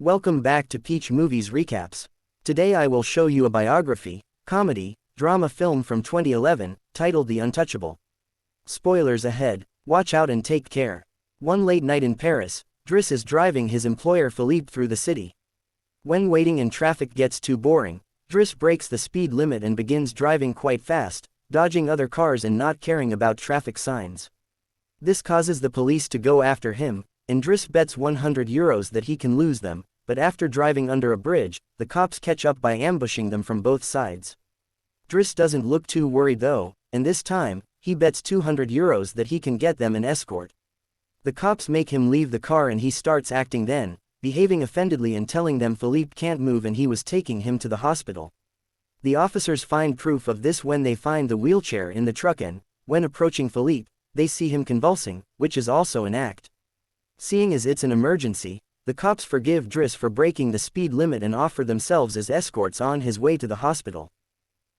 Welcome back to Peach Movies Recaps. Today I will show you a biography, comedy, drama film from 2011, titled The Untouchable. Spoilers ahead, watch out and take care. One late night in Paris, Driss is driving his employer Phillipe through the city. When waiting in traffic gets too boring, Driss breaks the speed limit and begins driving quite fast, dodging other cars and not caring about traffic signs. This causes the police to go after him, and Driss bets €100 that he can lose them, but after driving under a bridge, the cops catch up by ambushing them from both sides. Driss doesn't look too worried though, and this time, he bets €200 that he can get them an escort. The cops make him leave the car and he starts acting then, behaving offendedly and telling them Phillipe can't move and he was taking him to the hospital. The officers find proof of this when they find the wheelchair in the truck and, when approaching Phillipe, they see him convulsing, which is also an act. Seeing as it's an emergency, the cops forgive Driss for breaking the speed limit and offer themselves as escorts on his way to the hospital.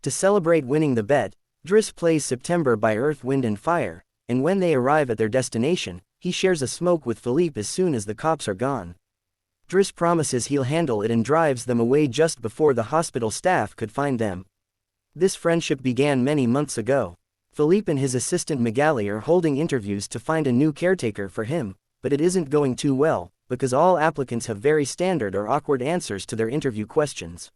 To celebrate winning the bet, Driss plays September by Earth, Wind and Fire, and when they arrive at their destination, he shares a smoke with Phillipe as soon as the cops are gone. Driss promises he'll handle it and drives them away just before the hospital staff could find them. This friendship began many months ago. Phillipe and his assistant Magali are holding interviews to find a new caretaker for him, but it isn't going too well, because all applicants have very standard or awkward answers to their interview questions.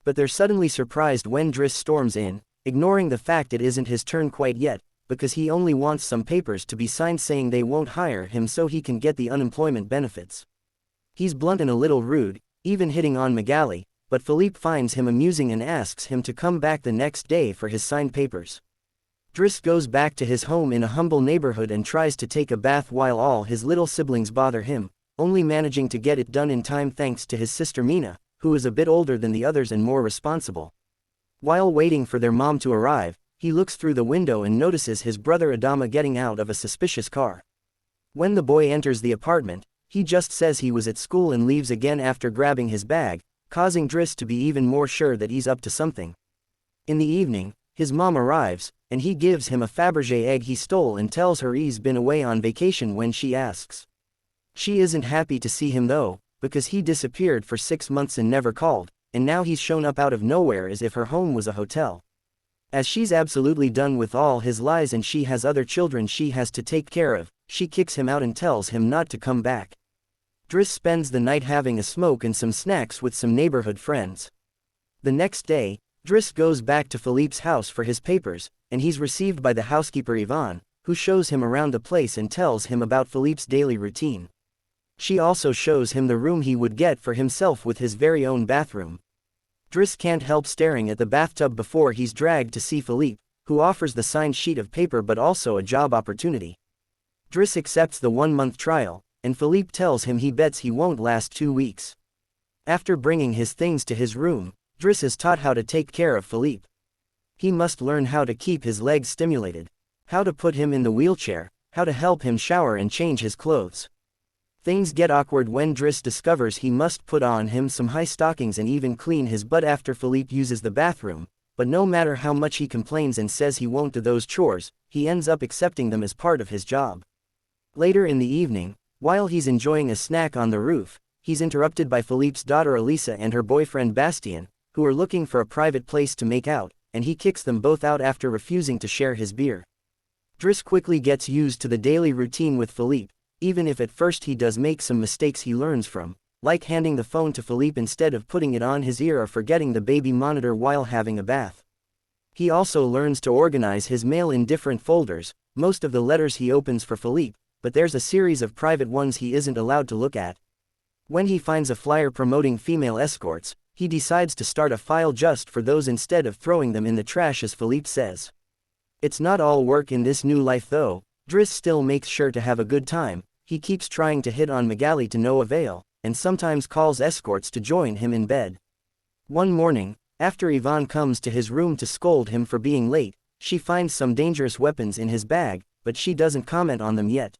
But they're suddenly surprised when Driss storms in, ignoring the fact it isn't his turn quite yet, because he only wants some papers to be signed saying they won't hire him so he can get the unemployment benefits. He's blunt and a little rude, even hitting on Magali, but Phillipe finds him amusing and asks him to come back the next day for his signed papers. Driss goes back to his home in a humble neighborhood and tries to take a bath while all his little siblings bother him, only managing to get it done in time thanks to his sister Mina, who is a bit older than the others and more responsible. While waiting for their mom to arrive, he looks through the window and notices his brother Adama getting out of a suspicious car. When the boy enters the apartment, he just says he was at school and leaves again after grabbing his bag, causing Driss to be even more sure that he's up to something. In the evening, his mom arrives, and he gives him a Fabergé egg he stole and tells her he's been away on vacation when she asks. She isn't happy to see him though, because he disappeared for 6 months and never called, and now he's shown up out of nowhere as if her home was a hotel. As she's absolutely done with all his lies and she has other children she has to take care of, she kicks him out and tells him not to come back. Driss spends the night having a smoke and some snacks with some neighborhood friends. The next day, Driss goes back to Phillipe's house for his papers, and he's received by the housekeeper Yvonne, who shows him around the place and tells him about Phillipe's daily routine. She also shows him the room he would get for himself with his very own bathroom. Driss can't help staring at the bathtub before he's dragged to see Phillipe, who offers the signed sheet of paper but also a job opportunity. Driss accepts the 1-month trial, and Phillipe tells him he bets he won't last 2 weeks. After bringing his things to his room, Driss is taught how to take care of Phillipe. He must learn how to keep his legs stimulated, how to put him in the wheelchair, how to help him shower and change his clothes. Things get awkward when Driss discovers he must put on him some high stockings and even clean his butt after Phillipe uses the bathroom, but no matter how much he complains and says he won't do those chores, he ends up accepting them as part of his job. Later in the evening, while he's enjoying a snack on the roof, he's interrupted by Phillipe's daughter Elisa and her boyfriend Bastien, who are looking for a private place to make out, and he kicks them both out after refusing to share his beer. Driss quickly gets used to the daily routine with Phillipe, even if at first he does make some mistakes he learns from, like handing the phone to Phillipe instead of putting it on his ear or forgetting the baby monitor while having a bath. He also learns to organize his mail in different folders, most of the letters he opens for Phillipe, but there's a series of private ones he isn't allowed to look at. When he finds a flyer promoting female escorts, he decides to start a file just for those instead of throwing them in the trash as Phillipe says. It's not all work in this new life though. Driss still makes sure to have a good time. He keeps trying to hit on Magali to no avail, and sometimes calls escorts to join him in bed. One morning, after Yvonne comes to his room to scold him for being late, she finds some dangerous weapons in his bag, but she doesn't comment on them yet.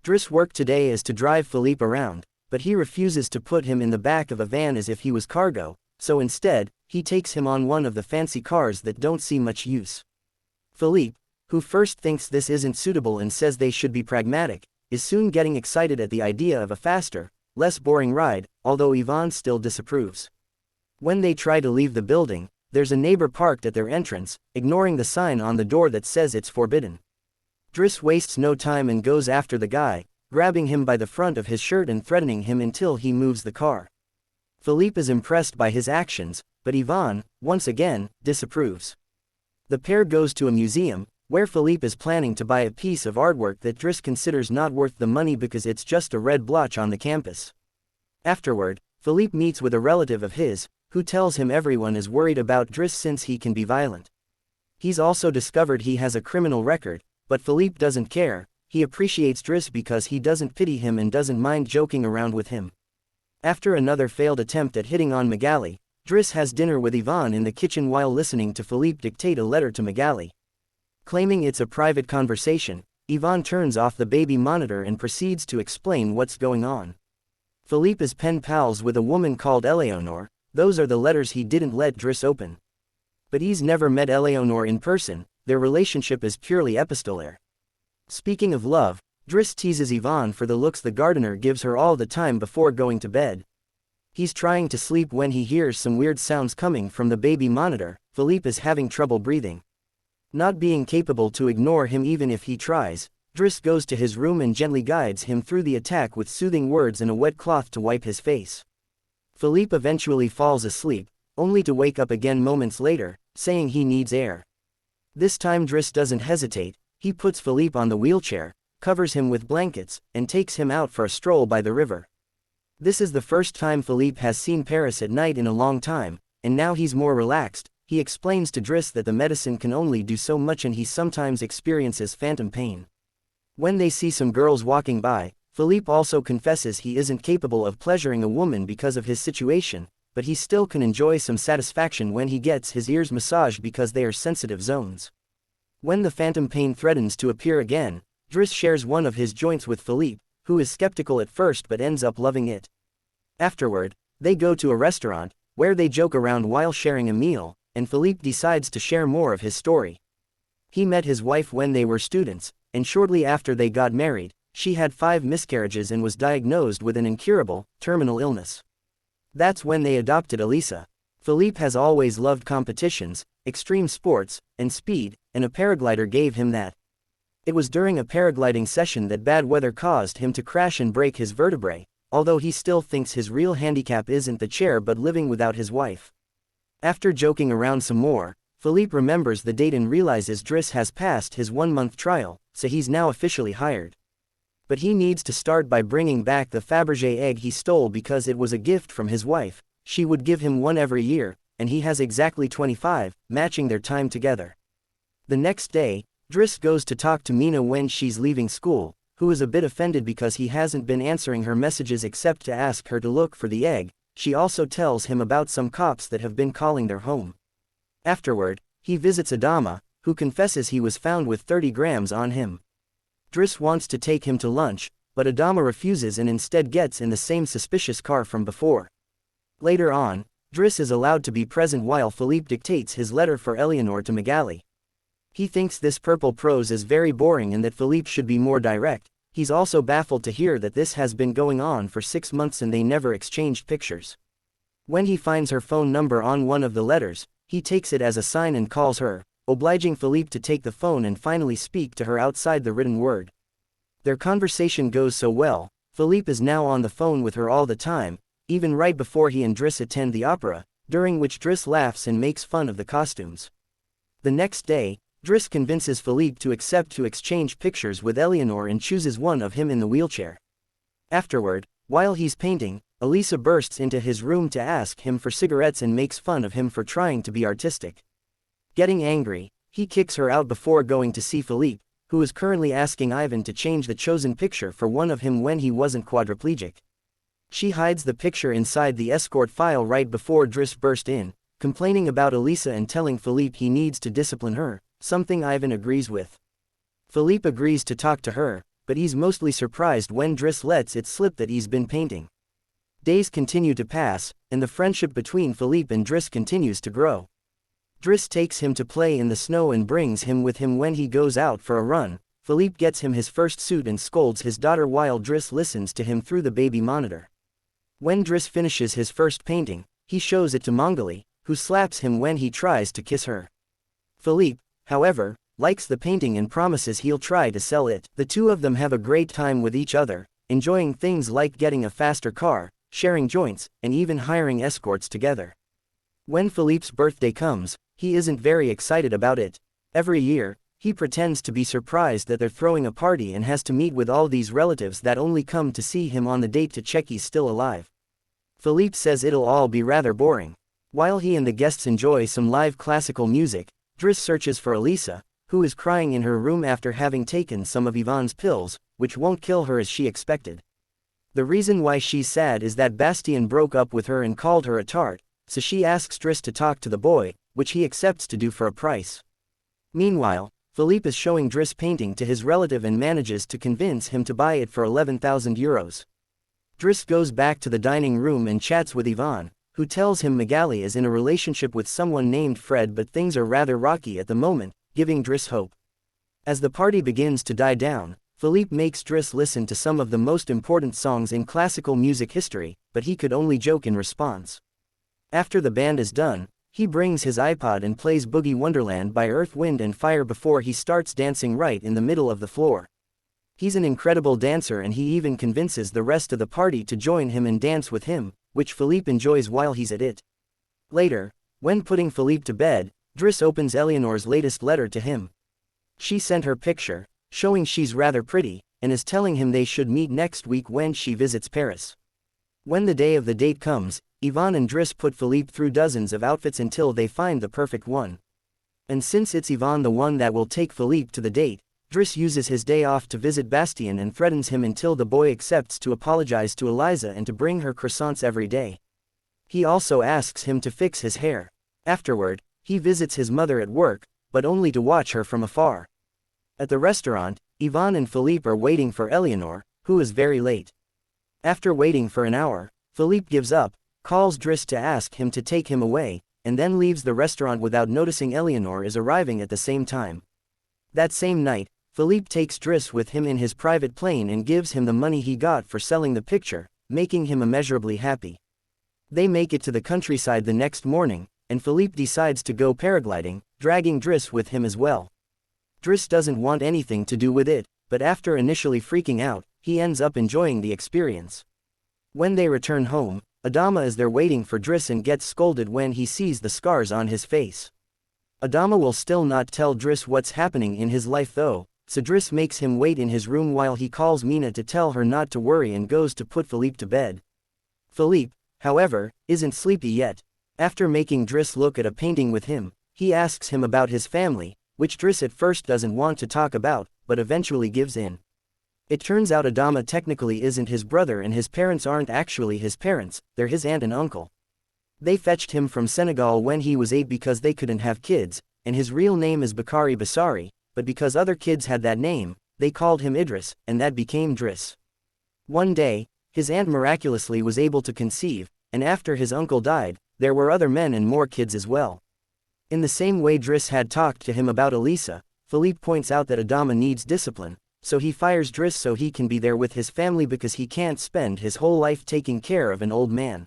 Driss' work today is to drive Phillipe around, but he refuses to put him in the back of a van as if he was cargo, so instead, he takes him on one of the fancy cars that don't see much use. Phillipe, who first thinks this isn't suitable and says they should be pragmatic, is soon getting excited at the idea of a faster, less boring ride, although Yvonne still disapproves. When they try to leave the building, there's a neighbor parked at their entrance, ignoring the sign on the door that says it's forbidden. Driss wastes no time and goes after the guy, grabbing him by the front of his shirt and threatening him until he moves the car. Phillipe is impressed by his actions, but Yvonne, once again, disapproves. The pair goes to a museum, where Phillipe is planning to buy a piece of artwork that Driss considers not worth the money because it's just a red blotch on the campus. Afterward, Phillipe meets with a relative of his, who tells him everyone is worried about Driss since he can be violent. He's also discovered he has a criminal record, but Phillipe doesn't care. He appreciates Driss because he doesn't pity him and doesn't mind joking around with him. After another failed attempt at hitting on Magali, Driss has dinner with Yvonne in the kitchen while listening to Phillipe dictate a letter to Magali. Claiming it's a private conversation, Yvonne turns off the baby monitor and proceeds to explain what's going on. Phillipe is pen pals with a woman called Eleonore. Those are the letters he didn't let Driss open. But he's never met Eleonore in person, their relationship is purely epistolary. Speaking of love, Driss teases Yvonne for the looks the gardener gives her all the time before going to bed. He's trying to sleep when he hears some weird sounds coming from the baby monitor. Phillipe is having trouble breathing. Not being capable to ignore him even if he tries, Driss goes to his room and gently guides him through the attack with soothing words and a wet cloth to wipe his face. Phillipe eventually falls asleep, only to wake up again moments later, saying he needs air. This time Driss doesn't hesitate. He puts Phillipe on the wheelchair, covers him with blankets, and takes him out for a stroll by the river. This is the first time Phillipe has seen Paris at night in a long time, and now he's more relaxed. He explains to Driss that the medicine can only do so much and he sometimes experiences phantom pain. When they see some girls walking by, Phillipe also confesses he isn't capable of pleasuring a woman because of his situation, but he still can enjoy some satisfaction when he gets his ears massaged because they are sensitive zones. When the phantom pain threatens to appear again, Driss shares one of his joints with Phillipe, who is skeptical at first but ends up loving it. Afterward, they go to a restaurant, where they joke around while sharing a meal, and Phillipe decides to share more of his story. He met his wife when they were students, and shortly after they got married, she had 5 miscarriages and was diagnosed with an incurable, terminal illness. That's when they adopted Elisa. Phillipe has always loved competitions, extreme sports, and speed, and a paraglider gave him that. It was during a paragliding session that bad weather caused him to crash and break his vertebrae, although he still thinks his real handicap isn't the chair but living without his wife. After joking around some more, Phillipe remembers the date and realizes Driss has passed his 1-month trial, so he's now officially hired. But he needs to start by bringing back the Fabergé egg he stole because it was a gift from his wife. She would give him one every year, and he has exactly 25, matching their time together. The next day, Driss goes to talk to Mina when she's leaving school, who is a bit offended because he hasn't been answering her messages except to ask her to look for the egg. She also tells him about some cops that have been calling their home. Afterward, he visits Adama, who confesses he was found with 30 grams on him. Driss wants to take him to lunch, but Adama refuses and instead gets in the same suspicious car from before. Later on, Driss is allowed to be present while Phillipe dictates his letter for Eleonore to Magali. He thinks this purple prose is very boring and that Phillipe should be more direct. He's also baffled to hear that this has been going on for 6 months and they never exchanged pictures. When he finds her phone number on one of the letters, he takes it as a sign and calls her, obliging Phillipe to take the phone and finally speak to her outside the written word. Their conversation goes so well, Phillipe is now on the phone with her all the time, even right before he and Driss attend the opera, during which Driss laughs and makes fun of the costumes. The next day, Driss convinces Phillipe to accept to exchange pictures with Eleonore and chooses one of him in the wheelchair. Afterward, while he's painting, Elisa bursts into his room to ask him for cigarettes and makes fun of him for trying to be artistic. Getting angry, he kicks her out before going to see Phillipe, who is currently asking Ivan to change the chosen picture for one of him when he wasn't quadriplegic. She hides the picture inside the escort file right before Driss burst in, complaining about Elisa and telling Phillipe he needs to discipline her, something Ivan agrees with. Phillipe agrees to talk to her, but he's mostly surprised when Driss lets it slip that he's been painting. Days continue to pass, and the friendship between Phillipe and Driss continues to grow. Driss takes him to play in the snow and brings him with him when he goes out for a run. Phillipe gets him his first suit and scolds his daughter while Driss listens to him through the baby monitor. When Driss finishes his first painting, he shows it to Mongali, who slaps him when he tries to kiss her. Phillipe, however, likes the painting and promises he'll try to sell it. The two of them have a great time with each other, enjoying things like getting a faster car, sharing joints, and even hiring escorts together. When Philippe's birthday comes, he isn't very excited about it. Every year, he pretends to be surprised that they're throwing a party and has to meet with all these relatives that only come to see him on the date to check he's still alive. Phillipe says it'll all be rather boring. While he and the guests enjoy some live classical music, Driss searches for Elisa, who is crying in her room after having taken some of Yvonne's pills, which won't kill her as she expected. The reason why she's sad is that Bastien broke up with her and called her a tart, so she asks Driss to talk to the boy, which he accepts to do for a price. Meanwhile, Phillipe is showing Driss painting to his relative and manages to convince him to buy it for 11,000 euros. Driss goes back to the dining room and chats with Yvonne, who tells him Magali is in a relationship with someone named Fred, but things are rather rocky at the moment, giving Driss hope. As the party begins to die down, Phillipe makes Driss listen to some of the most important songs in classical music history, but he could only joke in response. After the band is done, he brings his iPod and plays Boogie Wonderland by Earth, Wind and Fire before he starts dancing right in the middle of the floor. He's an incredible dancer and he even convinces the rest of the party to join him and dance with him, which Phillipe enjoys while he's at it. Later, when putting Phillipe to bed, Driss opens Eleanor's latest letter to him. She sent her picture, showing she's rather pretty, and is telling him they should meet next week when she visits Paris. When the day of the date comes, Yvonne and Driss put Phillipe through dozens of outfits until they find the perfect one. And since it's Yvonne the one that will take Phillipe to the date, Driss uses his day off to visit Bastien and threatens him until the boy accepts to apologize to Eliza and to bring her croissants every day. He also asks him to fix his hair. Afterward, he visits his mother at work, but only to watch her from afar. At the restaurant, Yvonne and Phillipe are waiting for Eleanor, who is very late. After waiting for an hour, Phillipe gives up, calls Driss to ask him to take him away, and then leaves the restaurant without noticing Eleanor is arriving at the same time. That same night, Phillipe takes Driss with him in his private plane and gives him the money he got for selling the picture, making him immeasurably happy. They make it to the countryside the next morning, and Phillipe decides to go paragliding, dragging Driss with him as well. Driss doesn't want anything to do with it, but after initially freaking out, he ends up enjoying the experience. When they return home, Adama is there waiting for Driss and gets scolded when he sees the scars on his face. Adama will still not tell Driss what's happening in his life though, so Driss makes him wait in his room while he calls Mina to tell her not to worry and goes to put Phillipe to bed. Phillipe, however, isn't sleepy yet. After making Driss look at a painting with him, he asks him about his family, which Driss at first doesn't want to talk about, but eventually gives in. It turns out Adama technically isn't his brother and his parents aren't actually his parents, they're his aunt and uncle. They fetched him from Senegal when he was 8 because they couldn't have kids, and his real name is Bakari Basari, but because other kids had that name, they called him Idris, and that became Driss. One day, his aunt miraculously was able to conceive, and after his uncle died, there were other men and more kids as well. In the same way Driss had talked to him about Elisa, Phillipe points out that Adama needs discipline, so he fires Driss so he can be there with his family because he can't spend his whole life taking care of an old man.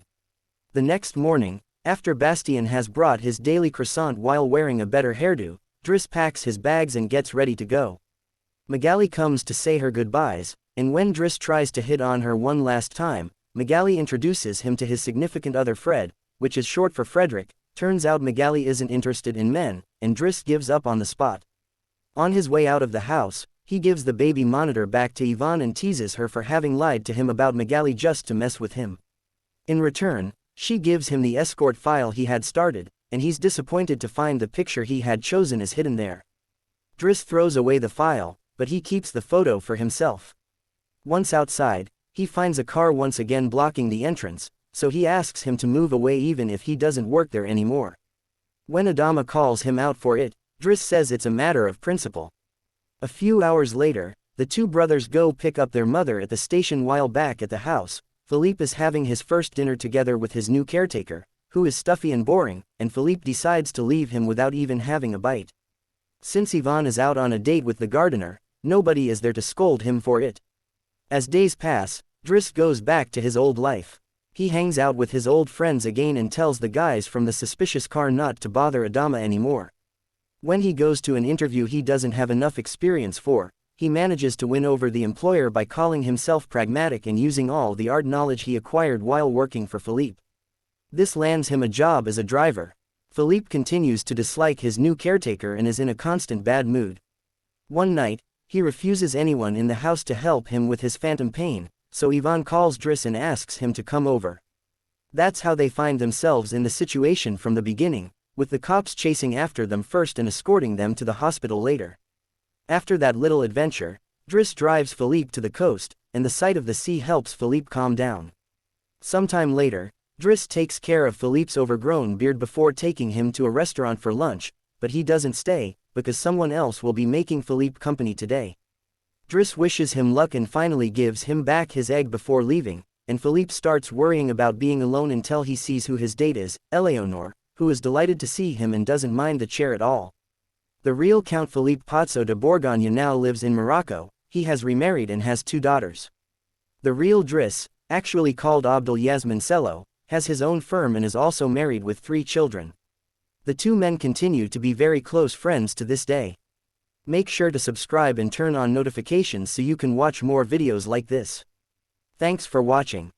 The next morning, after Bastien has brought his daily croissant while wearing a better hairdo, Driss packs his bags and gets ready to go. Magali comes to say her goodbyes, and when Driss tries to hit on her one last time, Magali introduces him to his significant other Fred, which is short for Frederick. Turns out Magali isn't interested in men, and Driss gives up on the spot. On his way out of the house, he gives the baby monitor back to Yvonne and teases her for having lied to him about Magali just to mess with him. In return, she gives him the escort file he had started, and he's disappointed to find the picture he had chosen is hidden there. Driss throws away the file, but he keeps the photo for himself. Once outside, he finds a car once again blocking the entrance, so he asks him to move away even if he doesn't work there anymore. When Adama calls him out for it, Driss says it's a matter of principle. A few hours later, the two brothers go pick up their mother at the station while back at the house. Phillipe is having his first dinner together with his new caretaker, who is stuffy and boring, and Phillipe decides to leave him without even having a bite. Since Yvonne is out on a date with the gardener, nobody is there to scold him for it. As days pass, Driss goes back to his old life. He hangs out with his old friends again and tells the guys from the suspicious car not to bother Adama anymore. When he goes to an interview he doesn't have enough experience for, he manages to win over the employer by calling himself pragmatic and using all the art knowledge he acquired while working for Phillipe. This lands him a job as a driver. Phillipe continues to dislike his new caretaker and is in a constant bad mood. One night, he refuses anyone in the house to help him with his phantom pain, so Ivan calls Driss and asks him to come over. That's how they find themselves in the situation from the beginning, with the cops chasing after them first and escorting them to the hospital later. After that little adventure, Driss drives Phillipe to the coast, and the sight of the sea helps Phillipe calm down. Sometime later, Driss takes care of Philippe's overgrown beard before taking him to a restaurant for lunch, but he doesn't stay, because someone else will be making Phillipe company today. Driss wishes him luck and finally gives him back his egg before leaving, and Phillipe starts worrying about being alone until he sees who his date is, Eleonore, who is delighted to see him and doesn't mind the chair at all. The real Count Phillipe Pozzo de Borgogne now lives in Morocco. He has remarried and has 2 daughters. The real Driss, actually called Abdel Yasmincello, has his own firm and is also married with 3 children. The 2 men continue to be very close friends to this day. Make sure to subscribe and turn on notifications so you can watch more videos like this. Thanks for watching.